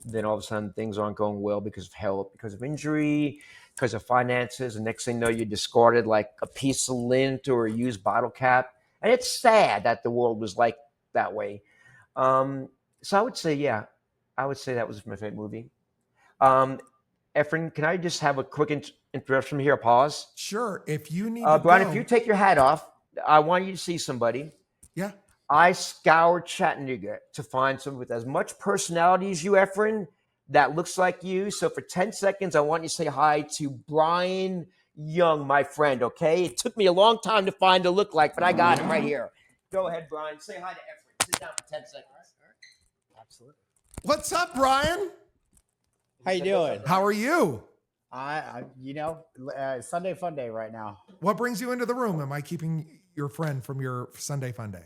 then all of a sudden things aren't going well because of health, because of injury, because of finances. And next thing you know, you're discarded like a piece of lint or a used bottle cap. And it's sad that the world was like that way. So I would say, yeah, that was my favorite movie. Efren, can I just have a quick interruption here? Pause. Sure. If you need to Brian, go. if you take your hat off, I want you to see somebody. Yeah. I scoured Chattanooga to find someone with as much personality as you, Efren, that looks like you. So for 10 seconds, I want you to say hi to Brian Young, my friend, okay? It took me a long time to find a look like, but I got him right here. Go ahead, Brian. Say hi to Efren. Sit down for 10 seconds. Absolutely. What's up, Brian? How you doing? How are you? Sunday fun day right now. What brings you into the room? Am I keeping your friend from your Sunday fun day?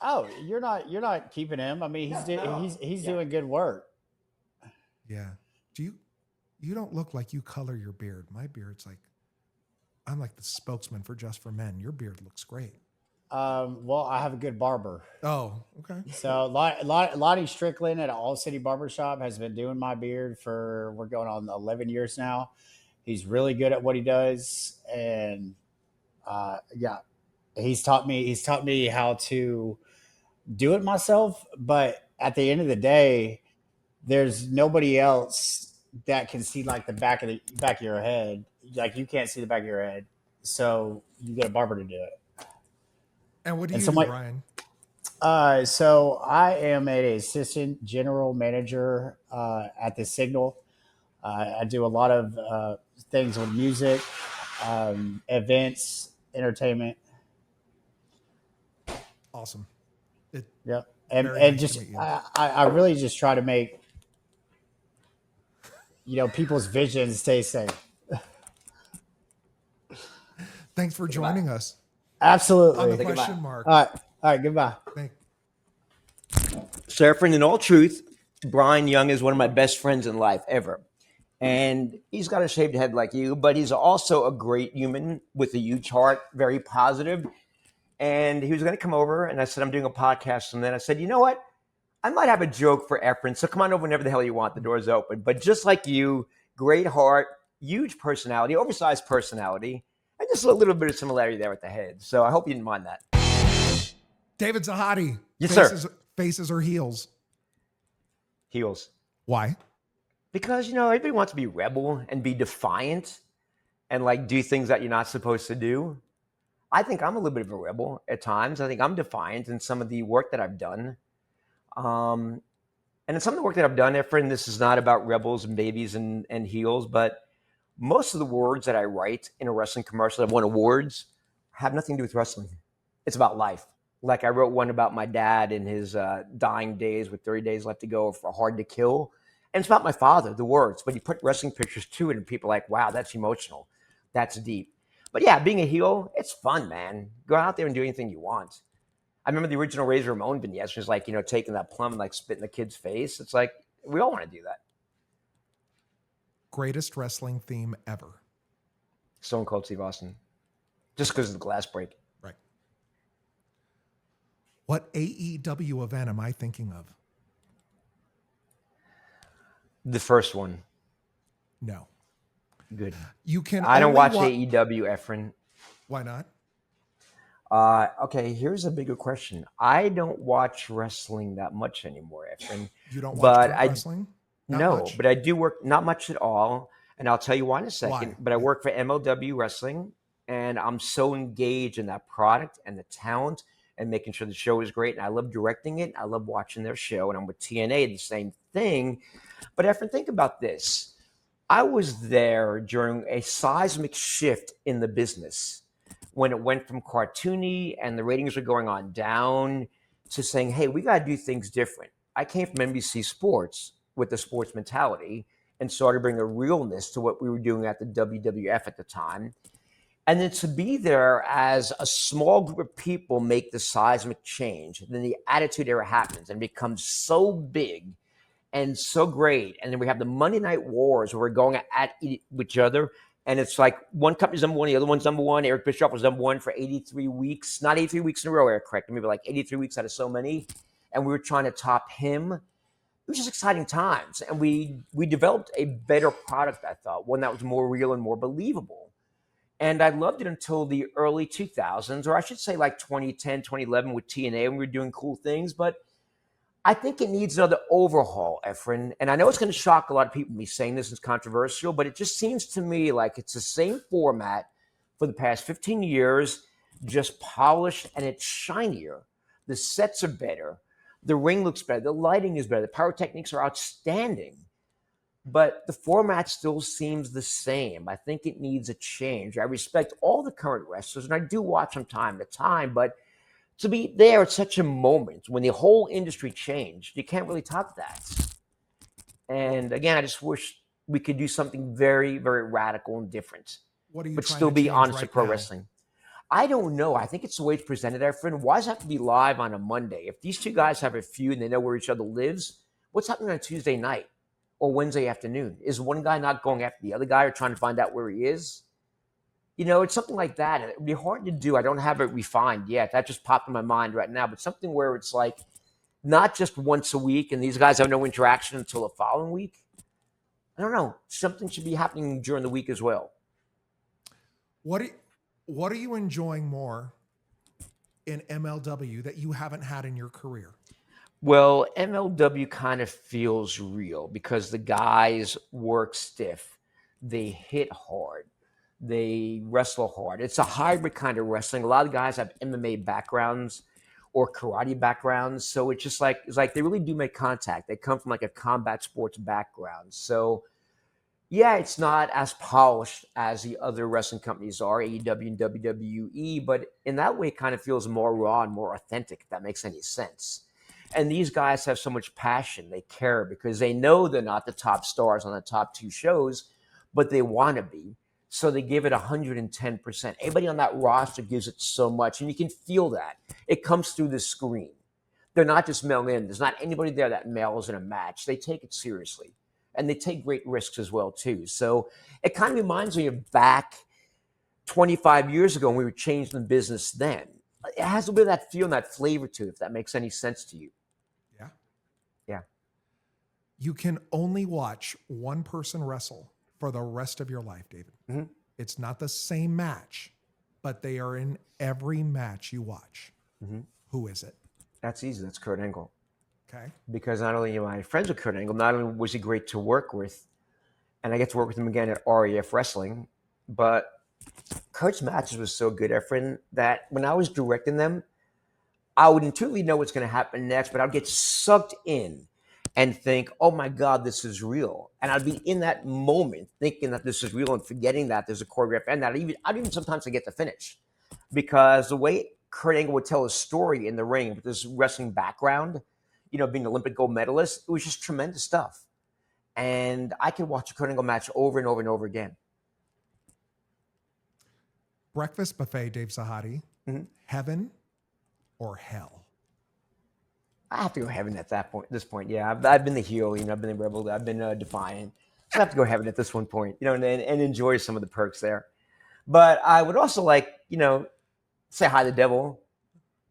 Oh, you're not keeping him. I mean, he's doing good work. Yeah. You don't look like you color your beard. My beard's like, I'm like the spokesman for Just for Men. Your beard looks great. Well, I have a good barber. Oh, okay. So Lottie Strickland at All City Barbershop has been doing my beard we're going on 11 years now. He's really good at what he does, and yeah, he's taught me how to do it myself. But at the end of the day, there's nobody else that can see like the back of your head. Like you can't see the back of your head, so you get a barber to do it. And what do And you so do, my Brian? so I am an assistant general manager at the Signal. I do a lot of things with music, events, entertainment. Awesome. It Yep. And very and nice to just meet you. I really just try to make people's visions stay safe. Thanks for joining us on the Absolutely. question mark. All right. Goodbye. Thank So, Efren, in all truth, Brian Young is one of my best friends in life ever. And he's got a shaved head like you, but he's also a great human with a huge heart, very positive. And he was going to come over, and I said, I'm doing a podcast. And then I said, you know what? I might have a joke for Efren, so come on over whenever the hell you want. The door's open. But just like you, great heart, huge personality, oversized personality, and just a little bit of similarity there with the head. So I hope you didn't mind that. David Sahadi. Yes, sir. Faces or heels? Heels. Why? Because, everybody wants to be rebel and be defiant and like do things that you're not supposed to do. I think I'm a little bit of a rebel at times. I think I'm defiant in some of the work that I've done. And in some of the work that I've done, Efren, this is not about rebels and babies and heels, but most of the words that I write in a wrestling commercial that won awards have nothing to do with wrestling. It's about life. Like I wrote one about my dad in his dying days with 30 days left to go for Hard to Kill. And it's about my father, the words, but you put wrestling pictures to it and people are like, wow, that's emotional. That's deep. But yeah, being a heel, it's fun, man. Go out there and do anything you want. I remember the original Razor Ramon vignettes was like, taking that plum and like spitting the kid's face. It's like, we all want to do that. Greatest wrestling theme ever. Stone Cold Steve Austin. Just because of the glass break. Right. What AEW event am I thinking of? The first one. No. Good. You can. I don't only watch AEW, Efren. Why not? Okay, here's a bigger question. I don't watch wrestling that much anymore, Efren. You don't watch But current wrestling? Not No, much? but I do work not much at all, and I'll tell you why in a second. Why? But I work for MLW Wrestling, and I'm so engaged in that product and the talent and making sure the show is great. And I love directing it. I love watching their show, and I'm with TNA, the same thing. But Efren, think about this. I was there during a seismic shift in the business when it went from cartoony and the ratings were going on down to saying, hey, we got to do things different. I came from NBC Sports with the sports mentality and started bringing a realness to what we were doing at the WWF at the time. And then to be there as a small group of people make the seismic change, then the Attitude Era happens and becomes so big and so great. And then we have the Monday Night Wars where we're going at each other. And it's like one company's number one, the other one's number one. Eric Bischoff was number one for 83 weeks. Not 83 weeks in a row, Eric, correct. Maybe like 83 weeks out of so many. And we were trying to top him. It was just exciting times. And we developed a better product, I thought, one that was more real and more believable. And I loved it until the early 2000s, or I should say like 2010, 2011 with TNA when we were doing cool things. But I think it needs another overhaul, Efren. And I know it's going to shock a lot of people, me saying this is controversial, but it just seems to me like it's the same format for the past 15 years, just polished and it's shinier. The sets are better. The ring looks better. The lighting is better. The pyrotechnics are outstanding. But the format still seems the same. I think it needs a change. I respect all the current wrestlers, and I do watch from time to time, but to be there at such a moment when the whole industry changed, you can't really top that. And again, I just wish we could do something very, very radical and different, What are you but trying still to be change honest right to pro now? wrestling. I don't know. I think it's the way it's presented, Efren. Why does it have to be live on a Monday? If these two guys have a feud and they know where each other lives, what's happening on a Tuesday night or Wednesday afternoon? Is one guy not going after the other guy or trying to find out where he is? It's something like that. It would be hard to do. I don't have it refined yet. That just popped in my mind right now. But something where it's like not just once a week and these guys have no interaction until the following week. I don't know. Something should be happening during the week as well. What are you enjoying more in MLW that you haven't had in your career? Well, MLW kind of feels real because the guys work stiff. They hit hard. They wrestle hard. It's a hybrid kind of wrestling. A lot of guys have MMA backgrounds or karate backgrounds. So it's like they really do make contact. They come from like a combat sports background. So yeah, it's not as polished as the other wrestling companies are, AEW and WWE, but in that way, it kind of feels more raw and more authentic, if that makes any sense. And these guys have so much passion. They care because they know they're not the top stars on the top two shows, but they want to be. So they give it 110%. Everybody on that roster gives it so much, and you can feel that. It comes through the screen. They're not just mail in. There's not anybody there that mails in a match. They take it seriously. And they take great risks as well, too. So it kind of reminds me of back 25 years ago when we were changing the business then. It has a bit of that feel and that flavor to it, if that makes any sense to you. Yeah. Yeah. You can only watch one person wrestle for the rest of your life, David. Mm-hmm. It's not the same match, but they are in every match you watch. Mm-hmm. Who is it? That's easy. That's Kurt Angle. Okay. Because not only am I friends with Kurt Angle, not only was he great to work with, and I get to work with him again at REF Wrestling, but Kurt's matches was so good, Efren, that when I was directing them, I would intuitively know what's going to happen next, but I'd get sucked in and think, oh my God, this is real. And I'd be in that moment thinking that this is real and forgetting that there's a choreograph and that I'd even sometimes forget the finish. Because the way Kurt Angle would tell a story in the ring with this wrestling background, being an Olympic gold medalist, it was just tremendous stuff. And I could watch a Kurt Angle match over and over and over again. Breakfast buffet, Dave Sahadi. Mm-hmm. Heaven or hell? I have to go heaven at this point. Yeah, I've been the heel, I've been the rebel, I've been defiant. I have to go heaven at this one point, and enjoy some of the perks there. But I would also like, say hi to the devil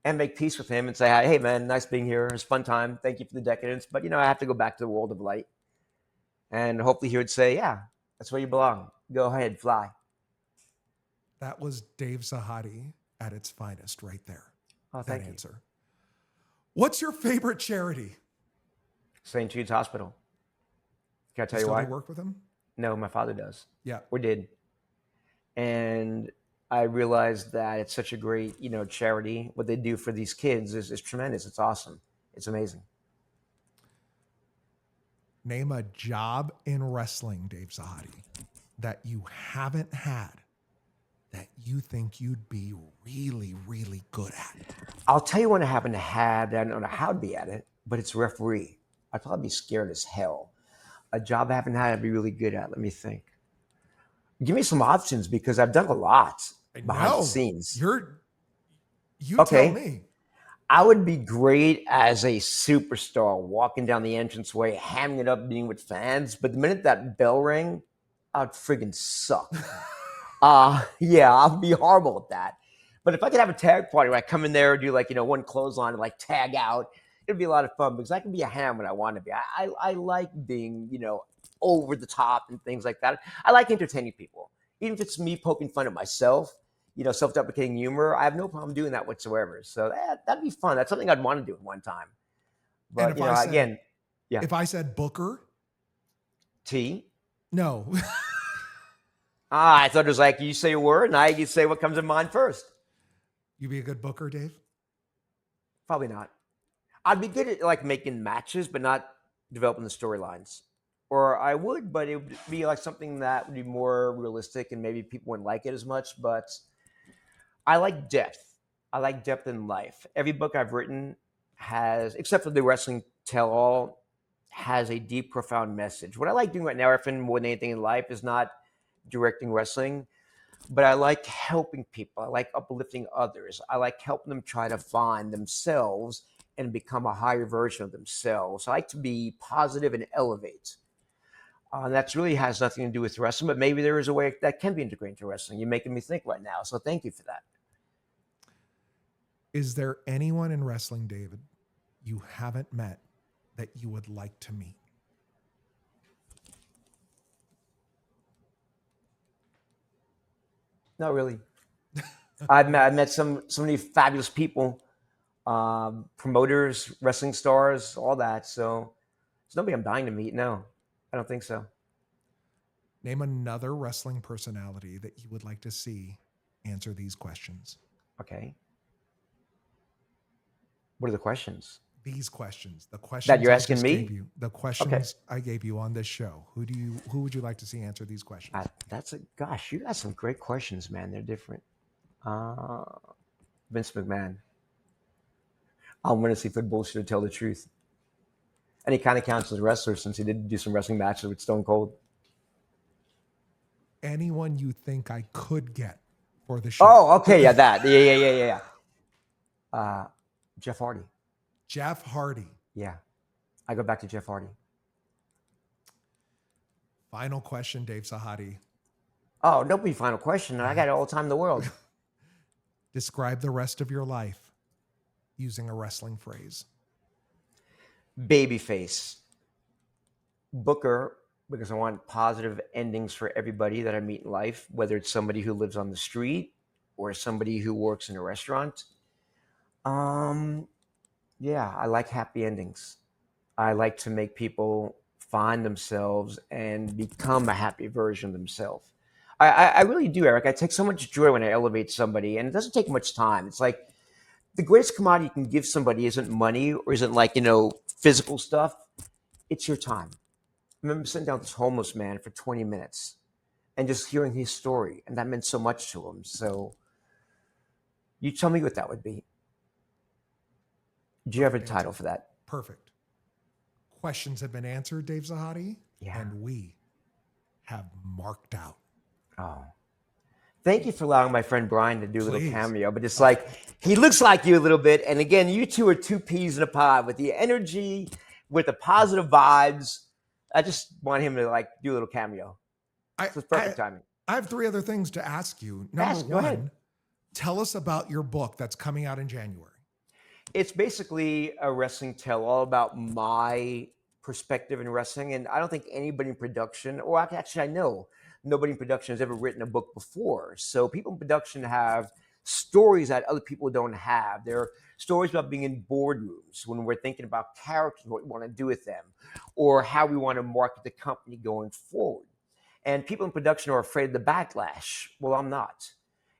and make peace with him and say, hey, man, nice being here. It's a fun time. Thank you for the decadence. But, I have to go back to the world of light. And hopefully he would say, yeah, that's where you belong. Go ahead, fly. That was Dave Sahadi at its finest right there. Oh, thank you. Answer. What's your favorite charity? St. Jude's Hospital. Can I tell you why? Do you work with him? No, my father does. Yeah. Or did. And I realized that it's such a great, charity. What they do for these kids is tremendous. It's awesome. It's amazing. Name a job in wrestling, Dave Sahadi, that you haven't had that you think you'd be really, really good at. I'll tell you when I happen to have, I don't know how to be at it, but it's referee. I'd probably be scared as hell. A job I haven't had I'd be really good at. Let me think. Give me some options because I've done a lot behind the scenes. You tell me. I would be great as a superstar walking down the entranceway, hamming it up, being with fans. But the minute that bell rang, I'd friggin' suck. Yeah, I'd be horrible at that. But if I could have a tag party where I come in there and do one clothesline and tag out, it'd be a lot of fun because I can be a ham when I want to be. I like being, over the top and things like that. I like entertaining people. Even if it's me poking fun at myself, self-deprecating humor, I have no problem doing that whatsoever. So that'd be fun. That's something I'd want to do at one time. But, again, yeah. If I said Booker? T? No. I thought it was like you say a word and you say what comes to mind first. You be a good booker, Dave? Probably not. I'd be good at making matches, but not developing the storylines. Or I would, but it would be something that would be more realistic and maybe people wouldn't like it as much. But I like depth. I like depth in life. Every book I've written has, except for the Wrestling Tell-All, has a deep, profound message. What I like doing right now, Efren, more than anything in life, is not directing wrestling, but I like helping people. I like uplifting others. I like helping them try to find themselves and become a higher version of themselves. I like to be positive and elevate. That's really has nothing to do with wrestling, but maybe there is a way that can be integrated into wrestling. You're making me think right now, so thank you for that. Is there anyone in wrestling, David, you haven't met that you would like to meet? Not really. I've met so many fabulous people, promoters, wrestling stars, all that. So there's nobody I'm dying to meet. No, I don't think so. Name another wrestling personality that you would like to see answer these questions. Okay. What are the questions? These questions, the questions That you're I asking just me? gave you, the questions I gave you on this show. Who would you like to see answer these questions? Gosh, you got some great questions, man. They're different. Vince McMahon. I'm going to see if they're bullshit to tell the truth. And he kind of counts as a wrestler since he did do some wrestling matches with Stone Cold. Anyone you think I could get for the show? Oh, okay, yeah, that, yeah. Jeff Hardy. Jeff Hardy. Yeah, I go back to Jeff Hardy. Final question, Dave Sahadi. Oh, don't be final question. I got all the time in the world. Describe the rest of your life using a wrestling phrase. Babyface. Booker, because I want positive endings for everybody that I meet in life, whether it's somebody who lives on the street or somebody who works in a restaurant. Yeah, I like happy endings. I like to make people find themselves and become a happy version of themselves. I really do, Eric. I take so much joy when I elevate somebody, and it doesn't take much time. It's like the greatest commodity you can give somebody isn't money or isn't like, physical stuff. It's your time. I remember sitting down with this homeless man for 20 minutes and just hearing his story, and that meant so much to him. So you tell me what that would be. Do you have a title for that? Perfect. Questions have been answered, Dave Sahadi. Yeah. And we have marked out. Oh. Thank you for allowing my friend Brian to do a little Please. cameo. But it's like, he looks like you a little bit. And again, you two are two peas in a pod with the energy, with the positive vibes. I just want him to do a little cameo. So it's perfect timing. I have 3 other things to ask you. Go Number ahead. 1, tell us about your book that's coming out in January. It's basically a wrestling tell all about my perspective in wrestling. And I don't think anybody in production, or actually I know nobody in production has ever written a book before. So people in production have stories that other people don't have. There are stories about being in boardrooms when we're thinking about characters, what we want to do with them, or how we want to market the company going forward. And people in production are afraid of the backlash. Well, I'm not.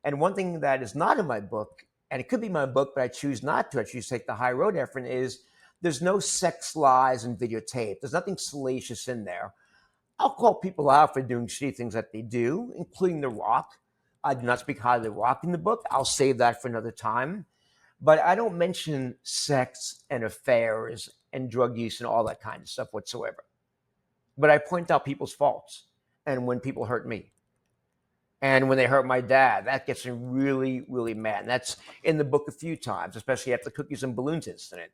And one thing that is not in my book, and it could be my book, but I choose not to, I choose to take the high road, Efren, is there's no sex, lies, and videotape. There's nothing salacious in there. I'll call people out for doing shitty things that they do, including The Rock. I do not speak highly of The Rock in the book. I'll save that for another time. But I don't mention sex and affairs and drug use and all that kind of stuff whatsoever. But I point out people's faults and when people hurt me. And when they hurt my dad, that gets me really, really mad. And that's in the book a few times, especially after the cookies and balloons incident,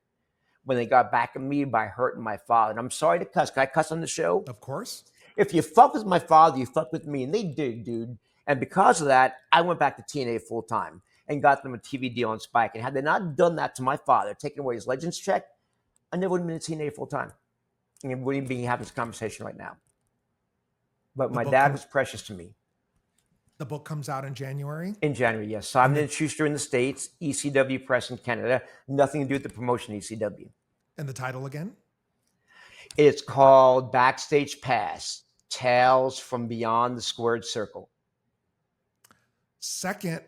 when they got back at me by hurting my father. And I'm sorry to cuss. Can I cuss on the show? Of course. If you fuck with my father, you fuck with me. And they did, dude. And because of that, I went back to TNA full time and got them a TV deal on Spike. And had they not done that to my father, taking away his Legends check, I never would have been in TNA full time. And we wouldn't be having this conversation right now. But my dad was precious to me. The book comes out in January? In January, yes. Simon & Schuster in the States, ECW Press in Canada. Nothing to do with the promotion ECW. And the title again? It's called Backstage Pass, Tales from Beyond the Squared Circle. Second,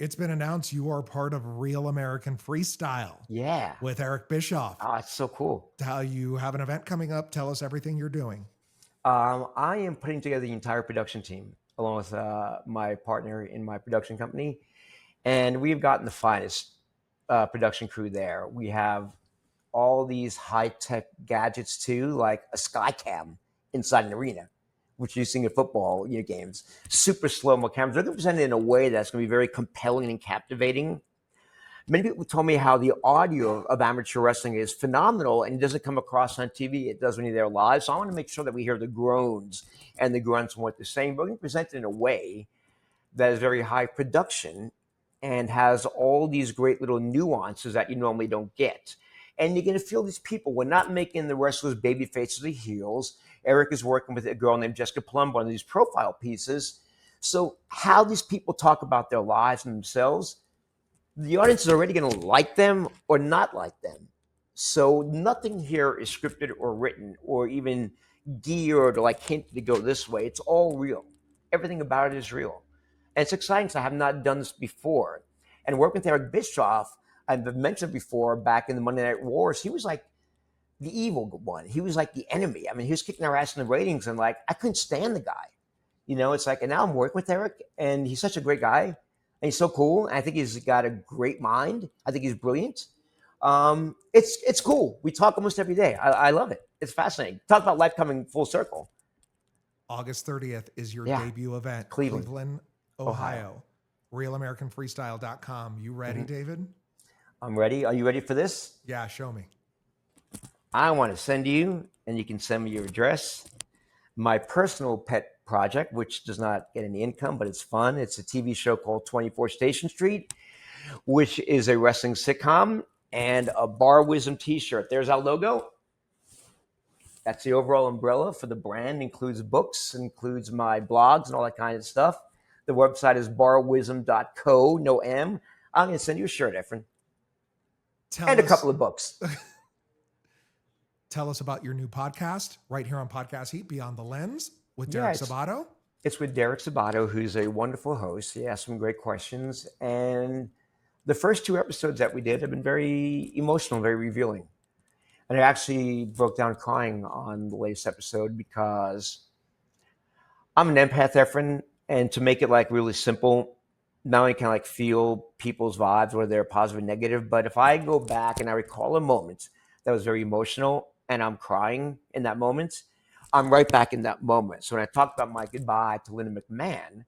it's been announced you are part of Real American Freestyle. Yeah. With Eric Bischoff. Oh, it's so cool. You have an event coming up. Tell us everything you're doing. I am putting together the entire production team, along with my partner in my production company. And we've gotten the finest production crew there. We have all these high-tech gadgets too, like a sky cam inside an arena, which you see in football games. Super slow-mo cameras. They're presented in a way that's going to be very compelling and captivating. Many people told me how the audio of amateur wrestling is phenomenal and it doesn't come across on TV. It does when you're there live. So I want to make sure that we hear the groans and the grunts and what they're saying. But we're going to present it in a way that is very high production and has all these great little nuances that you normally don't get. And you're going to feel these people. We're not making the wrestlers baby faces or heels. Eric is working with a girl named Jessica Plum on these profile pieces. So how these people talk about their lives and themselves, the audience is already going to like them or not like them. So nothing here is scripted or written or even geared or like hinted to go this way. It's all real. Everything about it is real. And it's exciting because I have not done this before. And working with Eric Bischoff, I've mentioned before back in the Monday Night Wars, he was like the evil one. He was like the enemy. I mean, he was kicking our ass in the ratings and like, I couldn't stand the guy. You know, it's like, and now I'm working with Eric and he's such a great guy. And he's so cool. And I think he's got a great mind. I think he's brilliant. It's cool. We talk almost every day. I love it. It's fascinating. Talk about life coming full circle. August 30th is your debut event. Cleveland, Ohio. RealAmericanFreestyle.com. You ready, David? I'm ready. Are you ready for this? Yeah, show me. I want to send you, and you can send me your address, my personal pet project, which does not get any income, but it's fun. It's a TV show called 24 Station Street, which is a wrestling sitcom, and a Bar Wisdom t-shirt. There's our logo. That's the overall umbrella for the brand. Includes books, includes my blogs and all that kind of stuff. The website is barwisdom.co, no M. I'm going to send you a shirt, Efren. And a couple of books. Tell us about your new podcast right here on Podcast Heat, Beyond the Lens, with Derek Sabato. It's with Derek Sabato, who's a wonderful host. He asks some great questions. And the first 2 episodes that we did have been very emotional, very revealing. And I actually broke down crying on the latest episode because I'm an empath, Efren. And to make it like really simple, not only can I like feel people's vibes, whether they're positive or negative, but if I go back and I recall a moment that was very emotional and I'm crying in that moment, I'm right back in that moment. So when I talked about my goodbye to Linda McMahon,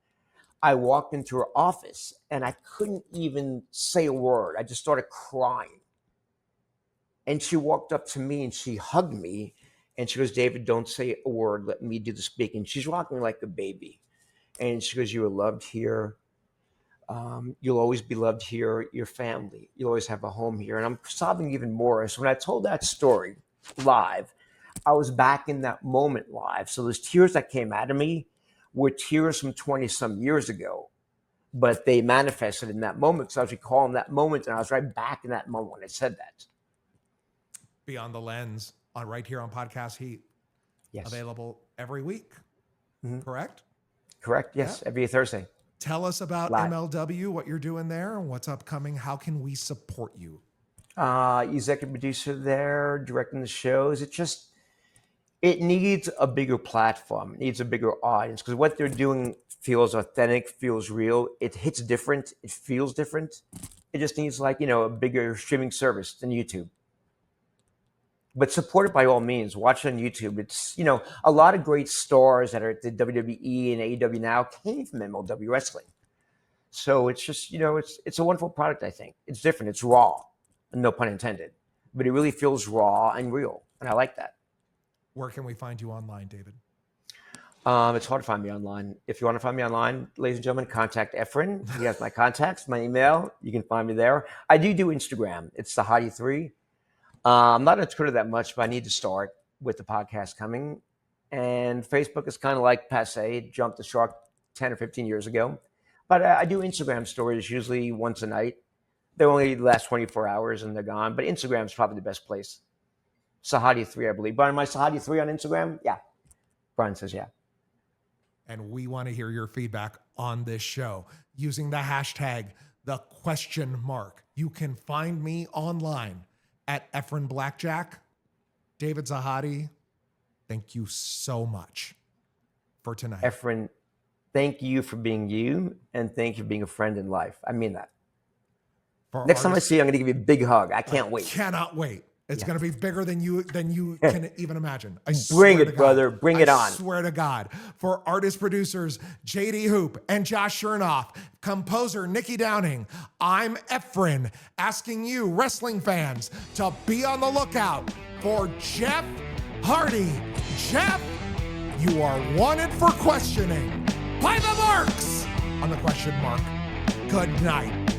I walked into her office and I couldn't even say a word. I just started crying. And she walked up to me and she hugged me and she goes, David, don't say a word. Let me do the speaking. She's rocking like a baby. And she goes, you are loved here. You'll always be loved here. Your family. You'll always have a home here. And I'm sobbing even more. So when I told that story live, I was back in that moment live. So those tears that came out of me were tears from 20-some years ago. But they manifested in that moment because I was recalling that moment. And I was right back in that moment when I said that. Beyond the Lens, right here on Podcast Heat. Yes. Available every week. Correct? Correct. Yes. Every Thursday. Tell us about Live. MLW, what you're doing there, and what's upcoming. How can we support you? Executive producer there, directing the shows. It needs a bigger platform. It needs a bigger audience because what they're doing feels authentic, feels real. It hits different. It feels different. It just needs a bigger streaming service than YouTube. But support it by all means. Watch it on YouTube. It's, a lot of great stars that are at the WWE and AEW now came from MLW Wrestling. So it's just, it's a wonderful product, I think. It's different. It's raw, no pun intended. But it really feels raw and real. And I like that. Where can we find you online, David? It's hard to find me online. If you want to find me online, ladies and gentlemen, contact Efren. He has my contacts, my email. You can find me there. I do Instagram. It's Sahadi3. I'm not on Twitter that much, but I need to start with the podcast coming. And Facebook is kind of like passe. It jumped the shark 10 or 15 years ago. But I do Instagram stories usually once a night. They only last 24 hours and they're gone. But Instagram is probably the best place. Sahadi3, I believe. Brian, am I Sahadi3 on Instagram? Yeah. Brian says yeah. And we want to hear your feedback on this show using the hashtag, #. You can find me online at Efren Blackjack. David Sahadi, thank you so much for tonight. Efren, thank you for being you, and thank you for being a friend in life. I mean that. Next time I see you, I'm going to give you a big hug. I can't wait. Cannot wait. It's going to be bigger than you can even imagine. Bring it, brother. Bring it on. I swear to God. For artist producers, JD Hoop and Josh Chernoff, composer Nikki Downing, I'm Efren, asking you, wrestling fans, to be on the lookout for Jeff Hardy. Jeff, you are wanted for questioning by the marks on the question mark. Good night.